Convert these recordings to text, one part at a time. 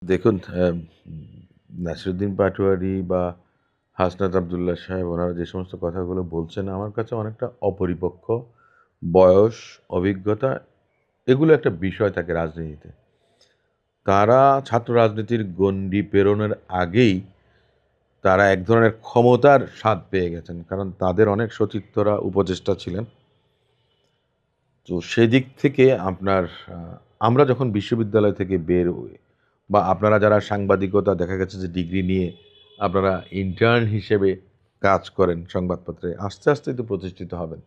দেখুন, নাসিরুদ্দিন পাটোয়ারি বা হাসনাত আবদুল্লাহ সাহেব ওনারা যে সমস্ত কথাগুলো বলছেন আমার কাছে অনেকটা অপরিপক্ক। বয়স, অভিজ্ঞতা এগুলো একটা বিষয় থাকে রাজনীতিতে। তারা ছাত্র রাজনীতির গণ্ডি পেরোনোর আগেই তারা এক ধরনের ক্ষমতার স্বাদ পেয়ে গেছেন। কারণ তাদের অনেক সতীর্থরা উপদেষ্টা ছিলেন। তো সেদিক থেকে আপনার আমরা যখন বিশ্ববিদ্যালয় থেকে বের হই বা আপনারা যারা সাংবাদিকতা দেখা গেছে যে ডিগ্রি নিয়ে আপনারা ইন্টার্ন হিসেবে কাজ করেন সংবাদপত্রে, আস্তে আস্তেই তো প্রতিষ্ঠিত হবেন।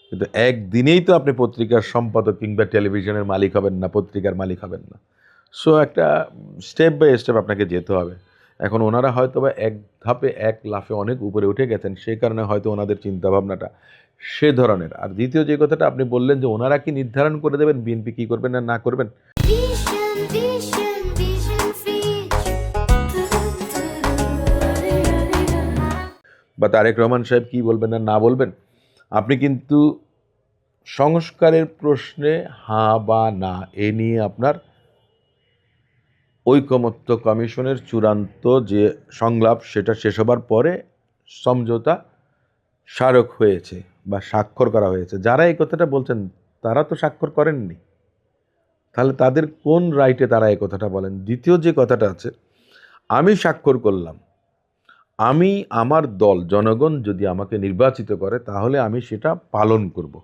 কিন্তু একদিনেই তো আপনি পত্রিকার সম্পাদক কিংবা টেলিভিশনের মালিক হবেন না, পত্রিকার মালিক হবেন না। সো একটা স্টেপ বাই স্টেপ আপনাকে যেতে হবে। এখন ওনারা হয়তোবা এক ধাপে এক লাফে অনেক উপরে উঠে গেছেন, সেই কারণে হয়তো ওনাদের চিন্তাভাবনাটা সে ধরনের। আর দ্বিতীয় যে কথাটা আপনি বললেন যে ওনারা কি নির্ধারণ করে দেবেন বিএনপি কী করবেন না না করবেন? বা তারেক রহমান সাহেব কী বলবেন না না বলবেন? আপনি কিন্তু সংস্কারের প্রশ্নে হাঁ বা না এ নিয়ে আপনার ঐকমত্য কমিশনের চূড়ান্ত যে সংলাপ সেটা শেষ হবার পরে সমঝোতা স্মারক হয়েছে বা স্বাক্ষর করা হয়েছে। যারা এই কথাটা বলছেন তারা তো স্বাক্ষর করেননি। তাহলে তাদের কোন রাইটে তারা এই কথাটা বলেন? দ্বিতীয় যে কথাটা আছে, আমি স্বাক্ষর করলাম। আমি আমার দল জনগণ যদি আমাকে নির্বাচিত করে তাহলে আমি সেটা পালন করব।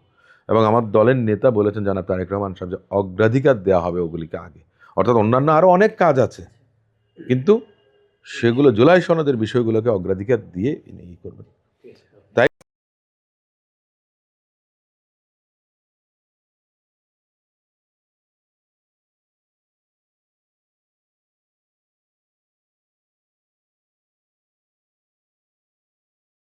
এবং আমার দলের নেতা বলেছেন জনাব তারেক রহমান সাহেব যে অগ্রাধিকার দেওয়া হবে ওগুলিকে আগে। অর্থাৎ অন্যান্য আরও অনেক কাজ আছে, কিন্তু সেগুলো জুলাই সনদের বিষয়গুলোকে অগ্রাধিকার দিয়ে ইনি করবেন।